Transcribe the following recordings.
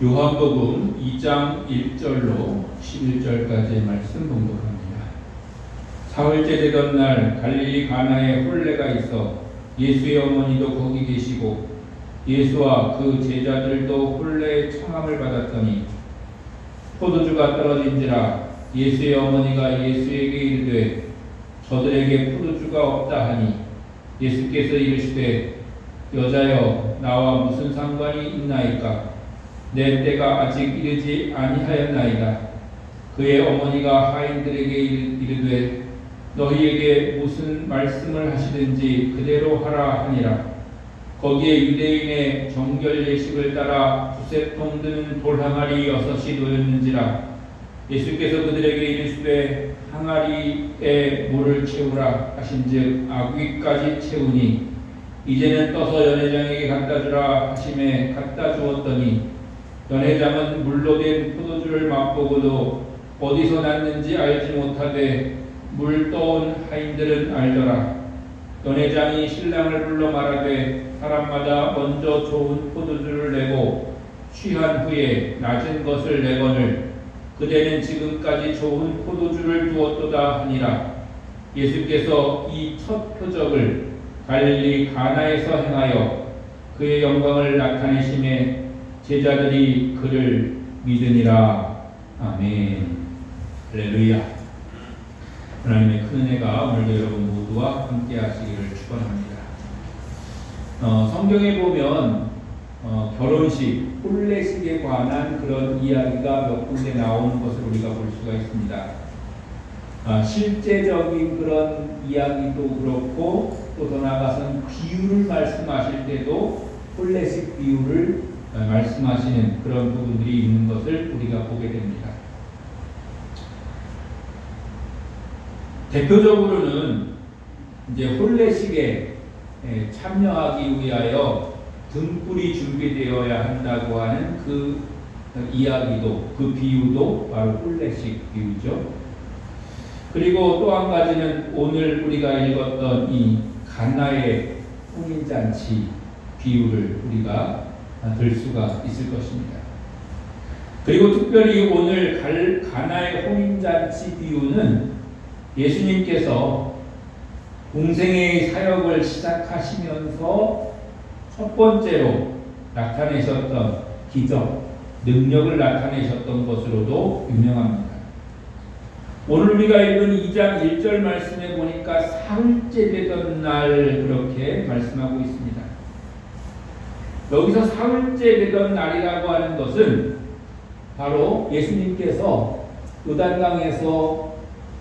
요한복음 2장 1절로 11절까지의 말씀 봉독합니다. 사흘째 되던 날 갈릴리 가나에 혼례가 있어 예수의 어머니도 거기 계시고 예수와 그 제자들도 혼례의 청함을 받았더니 포도주가 떨어진지라 예수의 어머니가 예수에게 이르되 저들에게 포도주가 없다 하니 예수께서 이르시되 여자여 나와 무슨 상관이 있나이까 내 때가 아직 이르지 아니하였나이다. 그의 어머니가 하인들에게 이르되 너희에게 무슨 말씀을 하시든지 그대로 하라 하니라. 거기에 유대인의 정결 예식을 따라 두세 통 드는 돌 항아리 6이 놓였는지라. 예수께서 그들에게 이르시되 항아리에 물을 채우라 하신즉 아귀까지 채우니 이제는 떠서 연회장에게 갖다 주라 하심에 갖다 주었더니 연회장은 물로 된 포도주를 맛보고도 어디서 났는지 알지 못하되 물 떠온 하인들은 알더라. 연회장이 신랑을 불러 말하되 사람마다 먼저 좋은 포도주를 내고 취한 후에 낮은 것을 내거늘 그대는 지금까지 좋은 포도주를 두었도다 하니라. 예수께서 이 첫 표적을 갈릴리 가나에서 행하여 그의 영광을 나타내심에 제자들이 그를 믿으니라. 아멘. 할렐루야. 하나님의 큰 은혜가 오늘도 여러분 모두와 함께 하시기를 축원합니다. 성경에 보면 결혼식, 혼례식에 관한 그런 이야기가 몇 군데 나오는 것을 우리가 볼 수가 있습니다. 실제적인 그런 이야기도 그렇고 또 더 나아가서는 비유를 말씀하실 때도 혼례식 비유를 말씀하시는 그런 부분들이 있는 것을 우리가 보게 됩니다. 대표적으로는 이제 혼례식에 참여하기 위하여 등불이 준비되어야 한다고 하는 그 이야기도, 그 비유도 바로 혼례식 비유죠. 그리고 또 한 가지는 오늘 우리가 읽었던 이 가나의 혼인잔치 비유를 우리가 들 수가 있을 것입니다. 그리고 특별히 오늘 가나의 혼인잔치 비유는 예수님께서 공생애의 사역을 시작하시면서 첫 번째로 나타내셨던 기적, 능력을 나타내셨던 것으로도 유명합니다. 오늘 우리가 읽은 2장 1절 말씀에 보니까 사흘째 되던 날 그렇게 말씀하고 있습니다. 여기서 사흘째 되던 날이라고 하는 것은 바로 예수님께서 요단강에서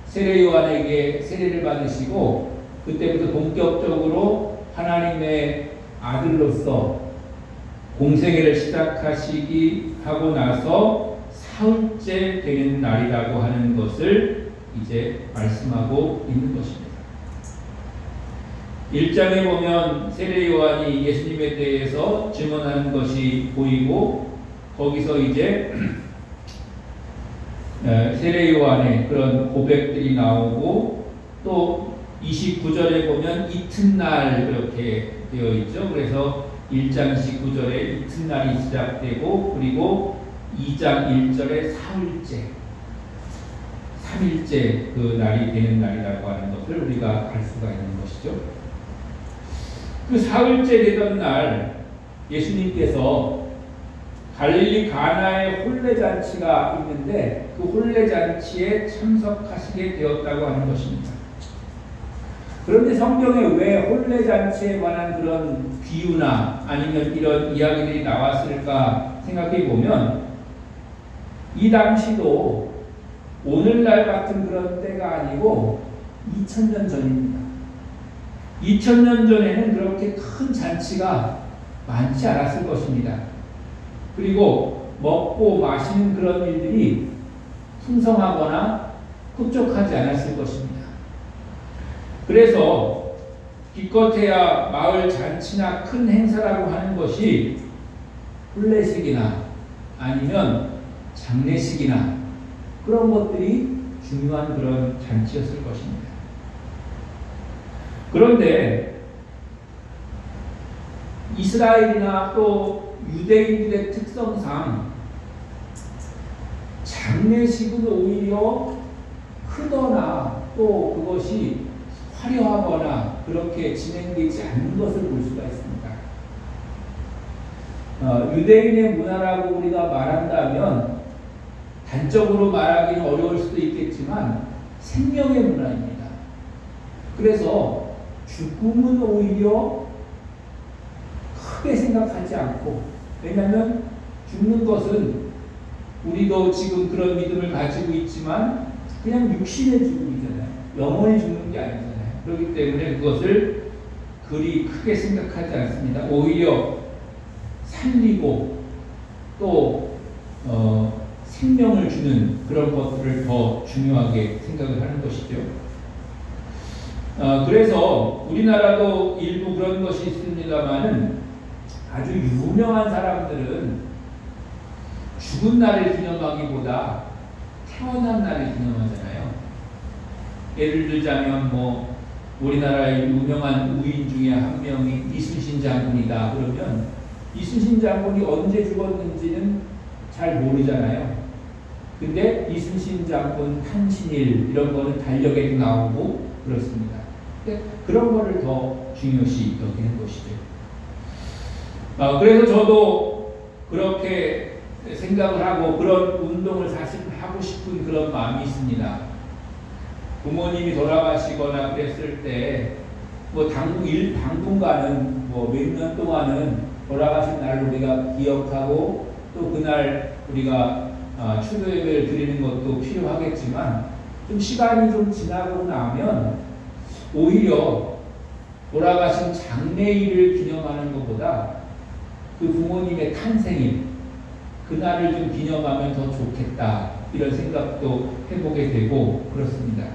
세례 요한에게 세례를 받으시고 그때부터 본격적으로 하나님의 아들로서 공생애를 시작하시기 하고 나서 사흘째 되는 날이라고 하는 것을 이제 말씀하고 있는 것입니다. 1장에 보면 세례 요한이 예수님에 대해서 증언하는 것이 보이고 거기서 이제 세례 요한의 그런 고백들이 나오고 또 29절에 보면 이튿날 그렇게 되어 있죠. 그래서 1장 29절에 이튿날이 시작되고 그리고 2장 1절에 사흘째 3일째 그 날이 되는 날이라고 하는 것을 우리가 알 수가 있는 것이죠. 그 사흘째 되던 날 예수님께서 갈릴리 가나의 혼례잔치가 있는데 그 혼례잔치에 참석하시게 되었다고 하는 것입니다. 그런데 성경에 왜 혼례잔치에 관한 그런 비유나 아니면 이런 이야기들이 나왔을까 생각해 보면 이 당시도 오늘날 같은 그런 때가 아니고 2000년 전입니다. 2000년 전에는 그렇게 큰 잔치가 많지 않았을 것입니다. 그리고 먹고 마시는 그런 일들이 풍성하거나 흡족하지 않았을 것입니다. 그래서 기껏해야 마을 잔치나 큰 행사라고 하는 것이 혼례식이나 아니면 장례식이나 그런 것들이 중요한 그런 잔치였을 것입니다. 그런데 이스라엘이나 또 유대인들의 특성상 장례식은 오히려 크거나 또 그것이 화려하거나 그렇게 진행되지 않는 것을 볼 수가 있습니다. 유대인의 문화라고 우리가 말한다면 단적으로 말하기는 어려울 수도 있겠지만 생명의 문화입니다. 그래서 죽음은 오히려 크게 생각하지 않고, 왜냐하면 죽는 것은 우리도 지금 그런 믿음을 가지고 있지만 그냥 육신의 죽음이잖아요. 영원히 죽는 게 아니잖아요. 그렇기 때문에 그것을 그리 크게 생각하지 않습니다. 오히려 살리고 또 생명을 주는 그런 것들을 더 중요하게 생각을 하는 것이죠. 그래서 우리나라도 일부 그런 것이 있습니다만은 아주 유명한 사람들은 죽은 날을 기념하기보다 태어난 날을 기념하잖아요. 예를 들자면 뭐 우리나라의 유명한 우인 중에 한 명이 이순신 장군이다 그러면 이순신 장군이 언제 죽었는지는 잘 모르잖아요. 근데 이순신 장군 탄신일 이런 거는 달력에도 나오고 그렇습니다. 그런 거를 더 중요시 여기는 것이죠. 그래서 저도 그렇게 생각을 하고 그런 운동을 사실 하고 싶은 그런 마음이 있습니다. 부모님이 돌아가시거나 그랬을 때 뭐 당분간은 뭐 몇 년 동안은 돌아가신 날을 우리가 기억하고 또 그날 우리가 추도 예배를 드리는 것도 필요하겠지만 좀 시간이 좀 지나고 나면 오히려 돌아가신 장례일을 기념하는 것보다 그 부모님의 탄생일 그날을 좀 기념하면 더 좋겠다 이런 생각도 해보게 되고 그렇습니다.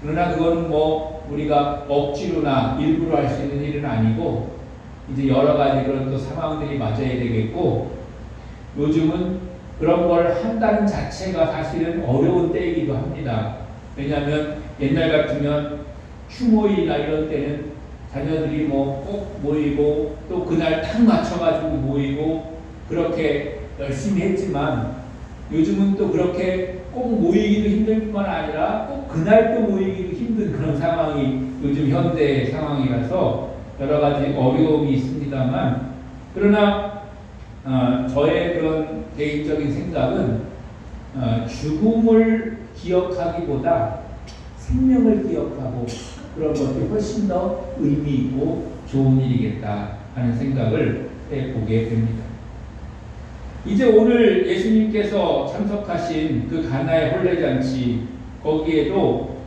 그러나 그거는 뭐 우리가 억지로나 일부러 할 수 있는 일은 아니고 이제 여러 가지 그런 또 상황들이 맞아야 되겠고 요즘은 그런 걸 한다는 자체가 사실은 어려운 때이기도 합니다. 왜냐하면 옛날 같으면 추모일이나 이런 때는 자녀들이 뭐 꼭 모이고 또 그날 딱 맞춰가지고 모이고 그렇게 열심히 했지만 요즘은 또 그렇게 꼭 모이기도 힘들 뿐만 아니라 꼭 그날 또 모이기도 힘든 그런 상황이 요즘 현대 상황이라서 여러 가지 어려움이 있습니다만 그러나 저의 그런 개인적인 생각은 죽음을 기억하기보다 생명을 기억하고 그런 것이 훨씬 더 의미 있고 좋은 일이겠다 하는 생각을 해보게 됩니다. 이제 오늘 예수님께서 참석하신 그 가나의 혼례잔치 거기에도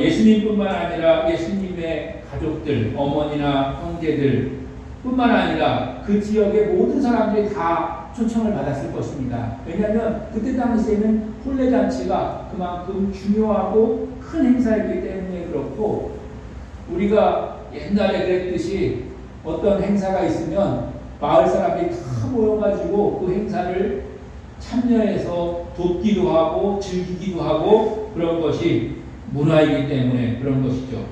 예수님뿐만 아니라 예수님의 가족들, 어머니나 형제들 뿐만 아니라 그 지역의 모든 사람들이 다 초청을 받았을 것입니다. 왜냐하면 그때 당시에는 혼례잔치가 그만큼 중요하고 큰 행사이기 때문에 그렇고 우리가 옛날에 그랬듯이 어떤 행사가 있으면 마을 사람들이 다 모여가지고 그 행사를 참여해서 돕기도 하고 즐기기도 하고 그런 것이 문화이기 때문에 그런 것이죠.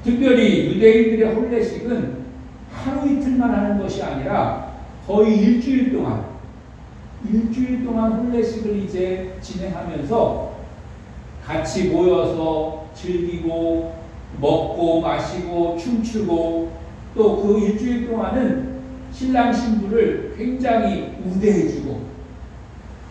특별히 유대인들의 혼례식은 하루 이틀만 하는 것이 아니라 거의 일주일 동안 혼례식을 이제 진행하면서 같이 모여서 즐기고 먹고 마시고 춤추고 또 그 일주일 동안은 신랑 신부를 굉장히 우대해주고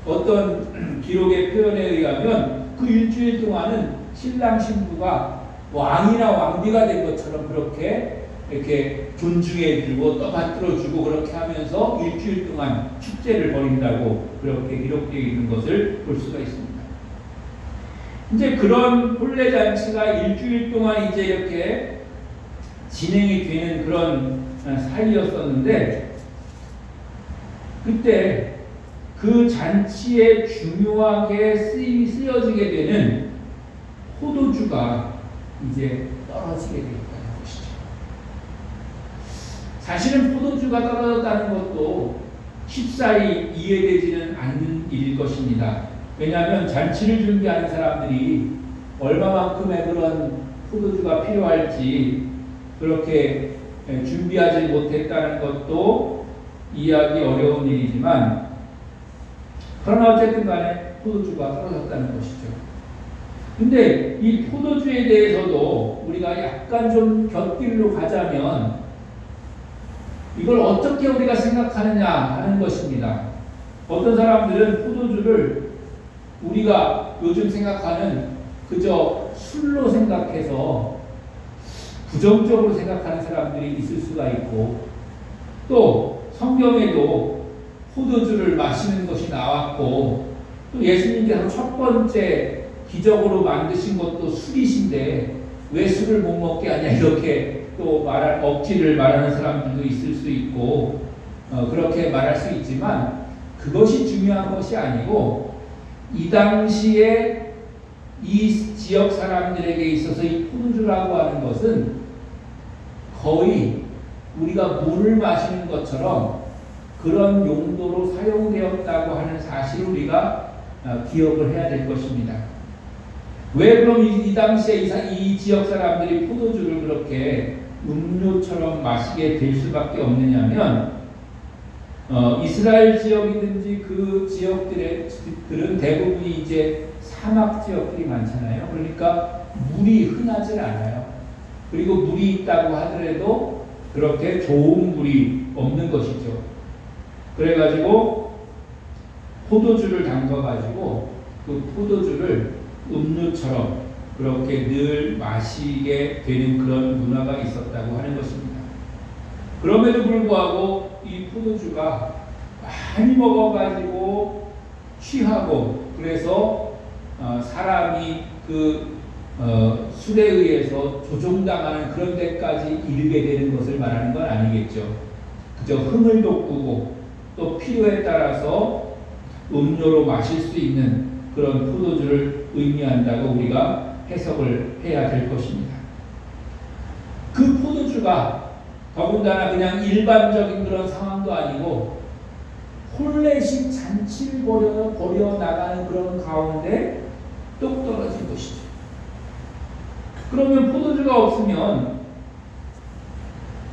어떤 기록의 표현에 의하면 그 일주일 동안은 신랑 신부가 왕이나 왕비가 된 것처럼 그렇게 이렇게 존중해주고 떠받들어주고 그렇게 하면서 일주일 동안 축제를 벌인다고 그렇게 기록되어 있는 것을 볼 수가 있습니다. 이제 그런 혼례잔치가 일주일 동안 이제 이렇게 진행이 되는 그런 사이였었는데 그때 그 잔치에 중요하게 쓰여지게 되는 포도주가 이제 떨어지게 되었다는 것이죠. 사실은 포도주가 떨어졌다는 것도 쉽사리 이해되지는 않는 일일 것입니다. 왜냐하면 잔치를 준비하는 사람들이 얼마만큼의 그런 포도주가 필요할지 그렇게 준비하지 못했다는 것도 이해하기 어려운 일이지만 그러나 어쨌든 간에 포도주가 떨어졌다는 것이죠. 근데 이 포도주에 대해서도 우리가 약간 좀 곁길로 가자면 이걸 어떻게 우리가 생각하느냐 하는 것입니다. 어떤 사람들은 포도주를 우리가 요즘 생각하는 그저 술로 생각해서 부정적으로 생각하는 사람들이 있을 수가 있고, 또 성경에도 포도주를 마시는 것이 나왔고, 또 예수님께서 첫 번째 기적으로 만드신 것도 술이신데 왜 술을 못 먹게 하냐 이렇게 또 억지를 말하는 사람들도 있을 수 있고, 그렇게 말할 수 있지만 그것이 중요한 것이 아니고, 이 당시에 이 지역 사람들에게 있어서 이 포도주라고 하는 것은 거의 우리가 물을 마시는 것처럼 그런 용도로 사용되었다고 하는 사실을 우리가 기억을 해야 될 것입니다. 왜 그럼 이 당시에 이 지역 사람들이 포도주를 그렇게 음료처럼 마시게 될 수밖에 없느냐면, 이스라엘 지역이든지 그 지역들은 대부분이 이제 사막 지역들이 많잖아요. 그러니까 물이 흔하지 않아요. 그리고 물이 있다고 하더라도 그렇게 좋은 물이 없는 것이죠. 그래가지고 포도주를 담가가지고 그 포도주를 음료처럼 그렇게 늘 마시게 되는 그런 문화가 있었다고 하는 것입니다. 그럼에도 불구하고 이 포도주가 많이 먹어가지고 취하고, 그래서 사람이 그 술에 의해서 조종당하는 그런 데까지 이르게 되는 것을 말하는 건 아니겠죠. 그저 흥을 돋구고 또 필요에 따라서 음료로 마실 수 있는 그런 포도주를 의미한다고 우리가 해석을 해야 될 것입니다. 그 포도주가 더군다나 그냥 일반적인 그런 상황도 아니고 홀레식 잔치를 벌여 나가는 그런 가운데 뚝 떨어진 것이죠. 그러면 포도주가 없으면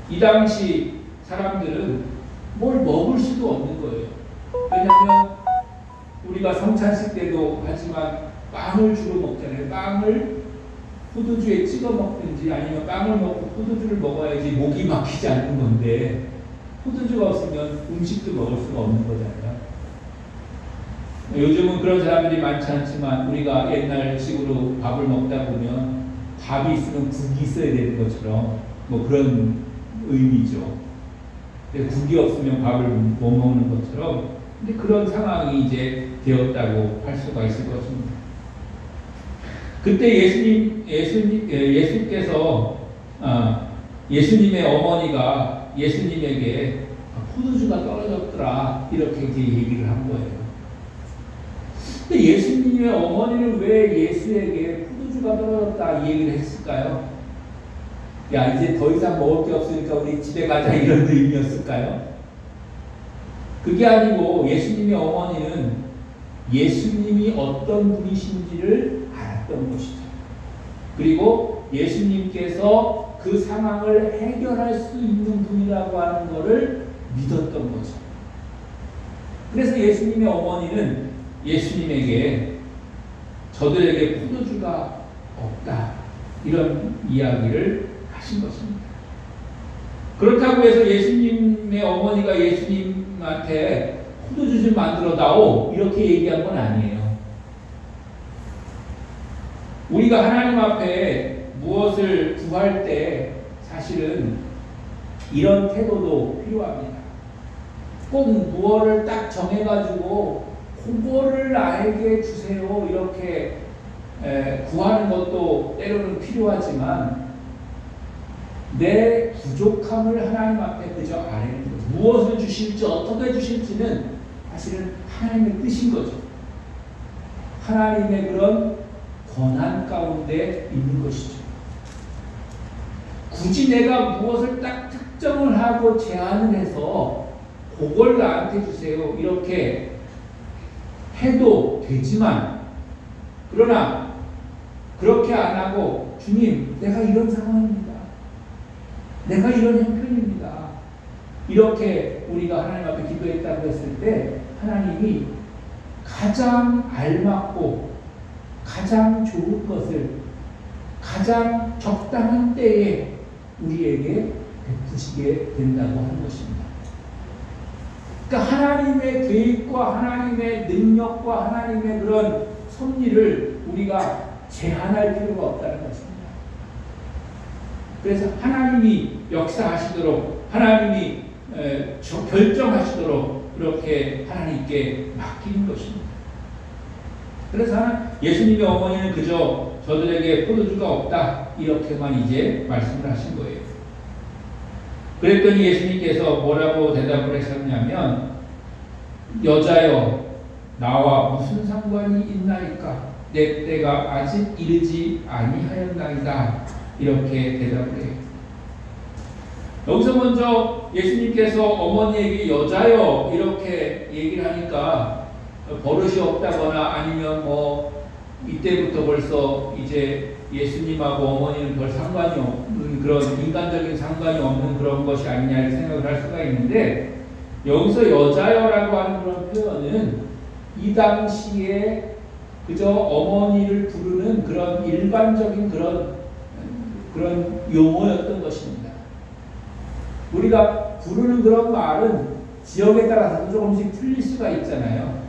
이 당시 사람들은 뭘 먹을 수도 없는 거예요. 왜냐하면 우리가 성찬식 때도 하지만 빵을 주로 먹잖아요. 빵을 포도주에 찍어 먹든지 아니면 빵을 먹고 포도주를 먹어야지 목이 막히지 않는 건데, 포도주가 없으면 음식도 먹을 수가 없는 거잖아요. 요즘은 그런 사람들이 많지 않지만 우리가 옛날식으로 밥을 먹다 보면 밥이 있으면 국이 있어야 되는 것처럼 뭐 그런 의미죠. 국이 없으면 밥을 못 먹는 것처럼, 근데 그런 상황이 이제 되었다고 할 수가 있을 것입니다. 그때 예수께서 예수님의 어머니가 예수님에게 포도주가 떨어졌더라 이렇게 이제 얘기를 한 거예요. 근데 예수님의 어머니는 왜 예수에게 포도주가 떨어졌다 이 얘기를 했을까요? 야, 이제 더 이상 먹을 게 없으니까 우리 집에 가자 이런 의미였을까요? 그게 아니고 예수님의 어머니는 예수님이 어떤 분이신지를 알았던 것이죠. 그리고 예수님께서 그 상황을 해결할 수 있는 분이라고 하는 것을 믿었던 거죠. 그래서 예수님의 어머니는 예수님에게 저들에게 포도주가 없다 이런 이야기를 하신 것입니다. 그렇다고 해서 예수님의 어머니가 예수님한테 포도주 좀 만들어 다오 이렇게 얘기한 건 아니에요. 우리가 하나님 앞에 무엇을 구할 때 사실은 이런 태도도 필요합니다. 꼭 무엇을 딱 정해가지고 그거를 나에게 주세요 이렇게 구하는 것도 때로는 필요하지만, 내 부족함을 하나님 앞에 그저 아뢰는 것, 무엇을 주실지 어떻게 주실지는 사실은 하나님의 뜻인 거죠. 하나님의 그런 권한 가운데 있는 것이죠. 굳이 내가 무엇을 딱 특정을 하고 제안을 해서 그걸 나한테 주세요 이렇게 해도 되지만, 그러나 그렇게 안 하고 주님 내가 이런 상황입니다. 내가 이런 형편입니다. 이렇게 우리가 하나님 앞에 기도했다고 했을 때 하나님이 가장 알맞고 가장 좋은 것을 가장 적당한 때에 우리에게 베푸시게 된다고 하는 것입니다. 그러니까 하나님의 계획과 하나님의 능력과 하나님의 그런 섭리를 우리가 제한할 필요가 없다는 것입니다. 그래서 하나님이 역사하시도록 하나님이 결정하시도록 그렇게 하나님께 맡기는 것입니다. 그래서 예수님의 어머니는 그저 저들에게 포도주가 없다 이렇게만 이제 말씀을 하신 거예요. 그랬더니 예수님께서 뭐라고 대답을 하셨냐면 여자여 나와 무슨 상관이 있나이까 내 때가 아직 이르지 아니하였나이다 이렇게 대답을 해요. 여기서 먼저 예수님께서 어머니에게 여자여 이렇게 얘기를 하니까 버릇이 없다거나 아니면 뭐 이때부터 벌써 이제 예수님하고 어머니는 별 상관이 없는 그런 인간적인 상관이 없는 그런 것이 아니냐 이렇게 생각을 할 수가 있는데 여기서 여자여라고 하는 그런 표현은 이 당시에 그저 어머니를 부르는 그런 일반적인 그런 용어였던 것입니다. 우리가 부르는 그런 말은 지역에 따라서 조금씩 틀릴 수가 있잖아요.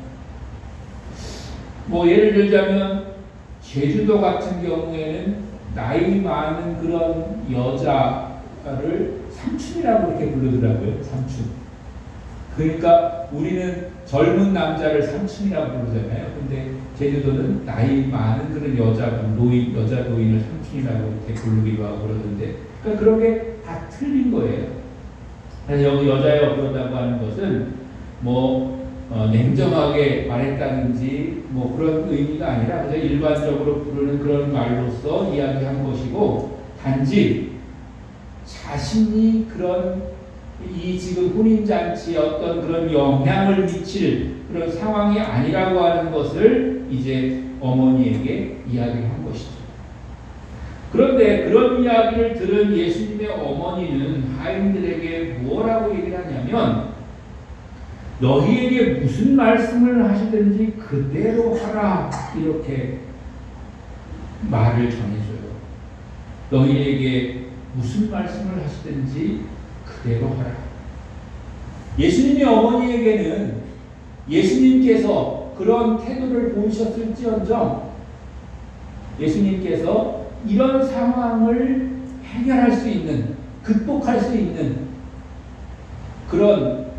뭐 예를 들자면 제주도 같은 경우에는 나이 많은 그런 여자를 삼촌이라고 이렇게 부르더라고요. 삼촌. 그러니까 우리는 젊은 남자를 삼촌이라고 부르잖아요. 근데 제주도는 나이 많은 그런 여자 노인을 삼촌이라고 이렇게 부르기도 하고 그러는데 그러니까 그런 게 다 틀린 거예요. 그래서 여기 여자여 그런다고 하는 것은 뭐 냉정하게 말했다든지 뭐 그런 의미가 아니라 그냥 일반적으로 부르는 그런 말로서 이야기한 것이고 단지 자신이 그런 이 지금 혼인잔치에 어떤 그런 영향을 미칠 그런 상황이 아니라고 하는 것을 이제 어머니에게 이야기한 것이죠. 그런데 그런 이야기를 들은 예수님의 어머니는 하인들에게 뭐라고 얘기를 하냐면 너희에게 무슨 말씀을 하시든지 그대로 하라 이렇게 말을 전해줘요. 너희에게 무슨 말씀을 하시든지 그대로 하라. 예수님의 어머니에게는 예수님께서 그런 태도를 보이셨을지언정 예수님께서 이런 상황을 해결할 수 있는 극복할 수 있는 그런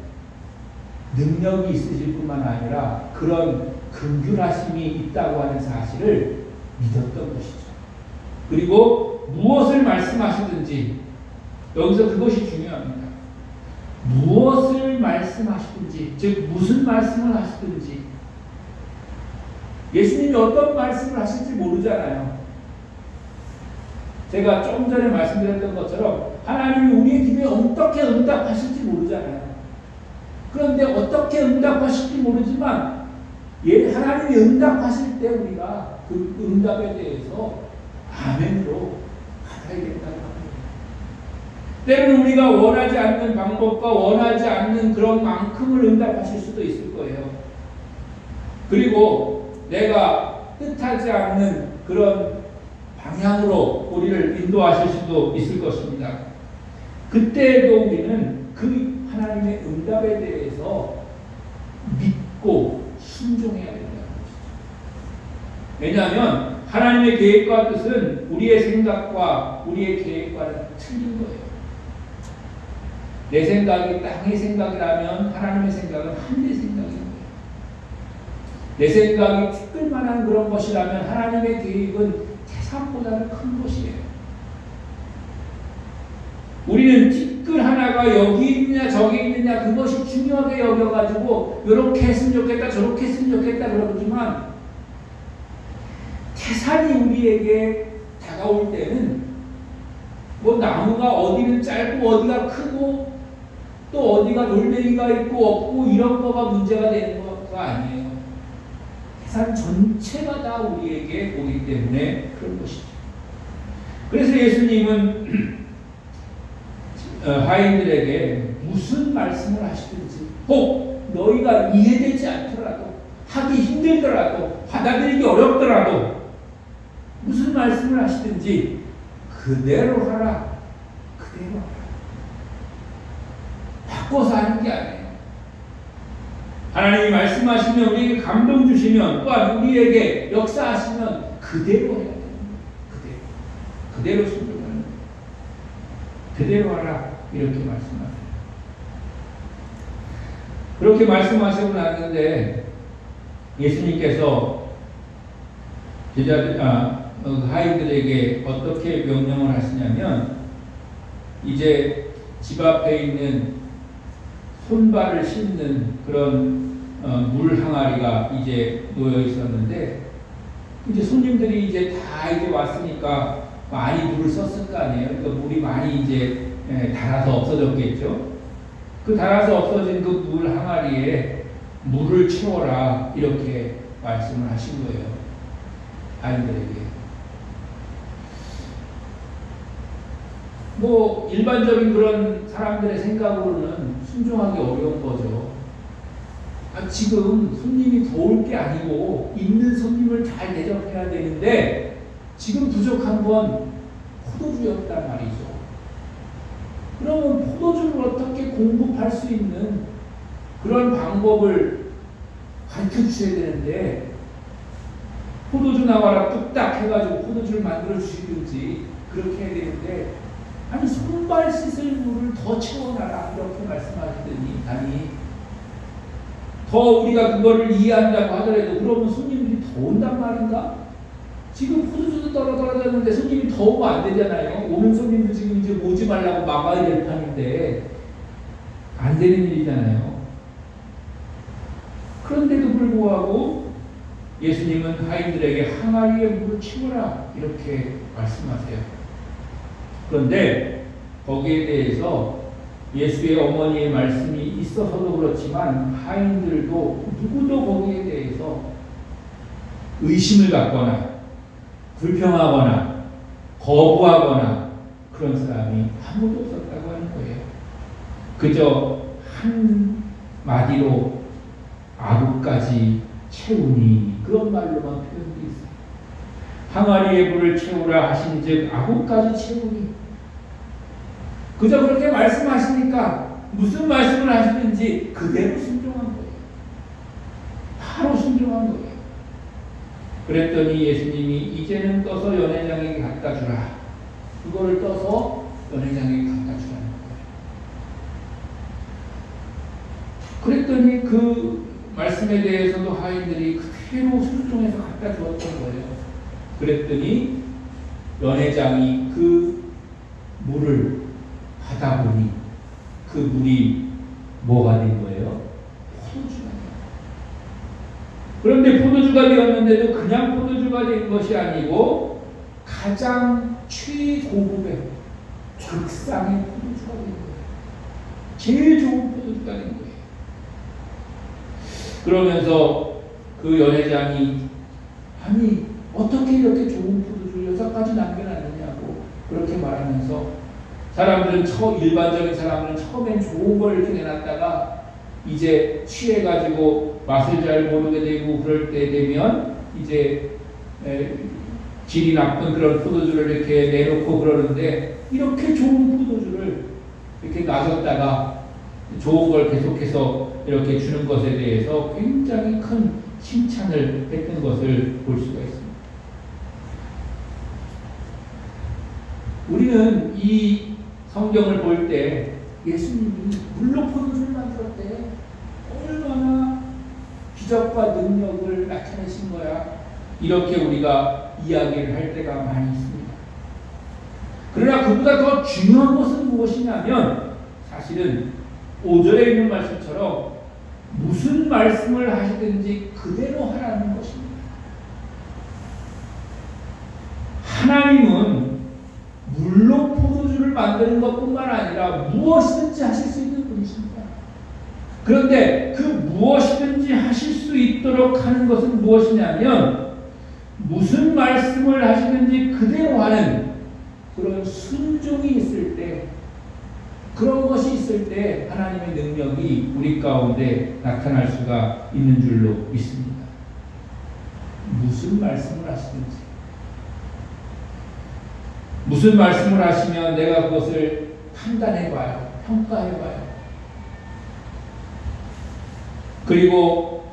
능력이 있으실 뿐만 아니라 그런 긍휼하심이 있다고 하는 사실을 믿었던 것이죠. 그리고 무엇을 말씀하시든지 여기서 그것이 중요합니다. 무엇을 말씀하시든지 즉 무슨 말씀을 하시든지 예수님이 어떤 말씀을 하실지 모르잖아요. 제가 조금 전에 말씀드렸던 것처럼 하나님이 우리의 기도에 어떻게 응답하실지 모르잖아요. 그런데 어떻게 응답하실지 모르지만 하나님이 응답하실 때 우리가 그 응답에 대해서 아멘으로 받아야겠다는 겁니다. 때로는 우리가 원하지 않는 방법과 원하지 않는 그런 만큼을 응답하실 수도 있을 거예요. 그리고 내가 뜻하지 않는 그런 방향으로 우리를 인도하실 수도 있을 것입니다. 그때에도 우리는 그 하나님의 응답에 대해서 믿고 순종해야 된다는 것이죠. 왜냐하면 하나님의 계획과 뜻은 우리의 생각과 우리의 계획과는 틀린 거예요. 내 생각이 땅의 생각이라면 하나님의 생각은 하늘의 생각인 거예요. 내 생각이 티끌만한 그런 것이라면 하나님의 계획은 태산보다는 큰 것이에요. 우리는 티끌 하나가 여기 있느냐 저기 있느냐 그것이 중요하게 여겨가지고 이렇게 했으면 좋겠다 저렇게 했으면 좋겠다 그러지만 태산이 우리에게 다가올 때는 뭐 나무가 어디는 짧고 어디가 크고 또 어디가 돌멩이가 있고 없고 이런 거가 문제가 되는 거가 아니에요. 태산 전체가 다 우리에게 오기 때문에 그런 것이죠. 그래서 예수님은 하인들에게 무슨 말씀을 하시든지 혹 너희가 이해되지 않더라도 하기 힘들더라도 받아들이기 어렵더라도 무슨 말씀을 하시든지 그대로 하라. 그대로 하라. 바꿔서 하는 게 아니에요. 하나님이 말씀하시면 우리에게 감동 주시면 또한 우리에게 역사하시면 그대로 해야 됩니다. 그대로 순종하는 거예요. 그대로 하라. 이렇게 말씀하세요. 그렇게 말씀하시고 났는데 예수님께서 하인들에게 어떻게 명령을 하시냐면 이제 집 앞에 있는 손발을 씻는 그런 물 항아리가 이제 놓여 있었는데 이제 손님들이 이제 다 이제 왔으니까 많이 물을 썼을 거 아니에요. 그러니까 물이 많이 이제 닳아서 없어졌겠죠. 그 닳아서 없어진 그 물 항아리에 물을 채워라 이렇게 말씀을 하신 거예요. 아이들에게. 뭐 일반적인 그런 사람들의 생각으로는 순종하기 어려운 거죠. 지금 손님이 더울 게 아니고 있는 손님을 잘 대접해야 되는데 지금 부족한 건 포도주였단 말이죠. 그러면 포도주를 어떻게 공급할 수 있는 그런 방법을 가르쳐 주셔야 되는데 포도주 나와라 뚝딱 해가지고 포도주를 만들어 주시든지 그렇게 해야 되는데 아니 손발 씻을 물을 더 채워놔라 이렇게 말씀하시더니 아니 더 우리가 그거를 이해한다고 하더라도 그러면 손님들이 더 온단 말인가? 지금 포도주도 떨어졌는데 손님이 더 오면 안 되잖아요. 오는 손님도 지금 이제 오지 말라고 막아야 될 판인데 안 되는 일이잖아요. 그런데도 불구하고 예수님은 하인들에게 항아리에 물을 채우라 이렇게 말씀하세요. 그런데 거기에 대해서 예수의 어머니의 말씀이 있어서도 그렇지만 하인들도 누구도 거기에 대해서 의심을 갖거나 불평하거나 거부하거나 그런 사람이 아무도 없었다고 하는 거예요. 그저 한 마디로 아구까지 채우니 그런 말로만 표현되어 있어요. 항아리에 물을 채우라 하신즉 아구까지 채우니 그저 그렇게 말씀하시니까 무슨 말씀을 하시든지 그대로 순종한 거예요. 바로 순종한 거예요. 그랬더니 예수님이 이제는 떠서 연회장에게 갖다 주라. 그거를 떠서 연회장에게 갖다 주라는 거예요. 그랬더니 그 말씀에 대해서도 하인들이 그대로 순종해서 갖다 주었던 거예요. 그랬더니 연회장이 그 물을 하다 보니 그 물이 뭐가 된 거예요? 포도주가 된 거예요. 그런데 포도주가 되었는데도 그냥 포도주가 된 것이 아니고 가장 최고급의 극상의 포도주가 된 거예요. 제일 좋은 포도주가 된 거예요. 그러면서 그 연회장이 아니 어떻게 이렇게 좋은 포도주를 6가지 남겨놨느냐고 그렇게 말하면서 사람들은 일반적인 사람들은 처음엔 좋은 걸 이렇게 내놨다가 이제 취해가지고 맛을 잘 모르게 되고 그럴 때 되면 이제 질이 나쁜 그런 포도주를 이렇게 내놓고 그러는데 이렇게 좋은 포도주를 이렇게 놔줬다가 좋은 걸 계속해서 이렇게 주는 것에 대해서 굉장히 큰 칭찬을 했던 것을 볼 수가 있습니다. 우리는 이 성경을 볼 때 예수님이 물로 포도주를 만들었대. 얼마나 기적과 능력을 나타내신 거야. 이렇게 우리가 이야기를 할 때가 많이 있습니다. 그러나 그보다 더 중요한 것은 무엇이냐면 사실은 5절에 있는 말씀처럼 무슨 말씀을 하시든지 그대로 하라는 것입니다. 하나님은 물로 포도주를 만드는 것뿐만 아니라 무엇이든지 하실 수 있는 분이십니다. 그런데 그 무엇이든지 하실 수 있도록 하는 것은 무엇이냐면 무슨 말씀을 하시든지 그대로 하는 그런 순종이 있을 때 그런 것이 있을 때 하나님의 능력이 우리 가운데 나타날 수가 있는 줄로 믿습니다. 무슨 말씀을 하시든지, 무슨 말씀을 하시면 내가 그것을 판단해봐요. 평가해봐요. 그리고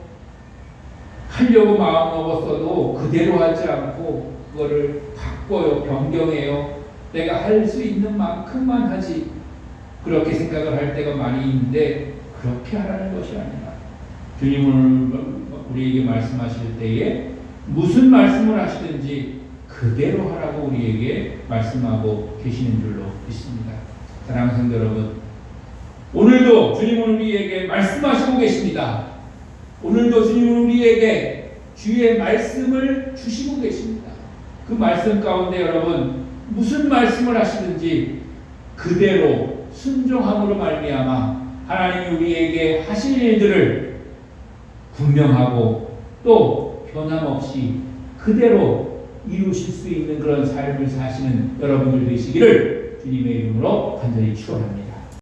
하려고 마음 먹었어도 그대로 하지 않고 그거를 바꿔요. 변경해요. 내가 할 수 있는 만큼만 하지. 그렇게 생각을 할 때가 많이 있는데 그렇게 하라는 것이 아니라 주님은 우리에게 말씀하실 때에 무슨 말씀을 하시든지 그대로 하라고 우리에게 말씀하고 계시는 줄로 믿습니다. 사랑하는 성도 여러분, 오늘도 주님은 우리에게 말씀하시고 계십니다. 오늘도 주님은 우리에게 주의 말씀을 주시고 계십니다. 그 말씀 가운데 여러분 무슨 말씀을 하시든지 그대로 순종함으로 말미암아 하나님이 우리에게 하실 일들을 분명하고 또 변함없이 그대로 이루실 수 있는 그런 삶을 사시는 여러분들 되시기를 주님의 이름으로 간절히 축원합니다.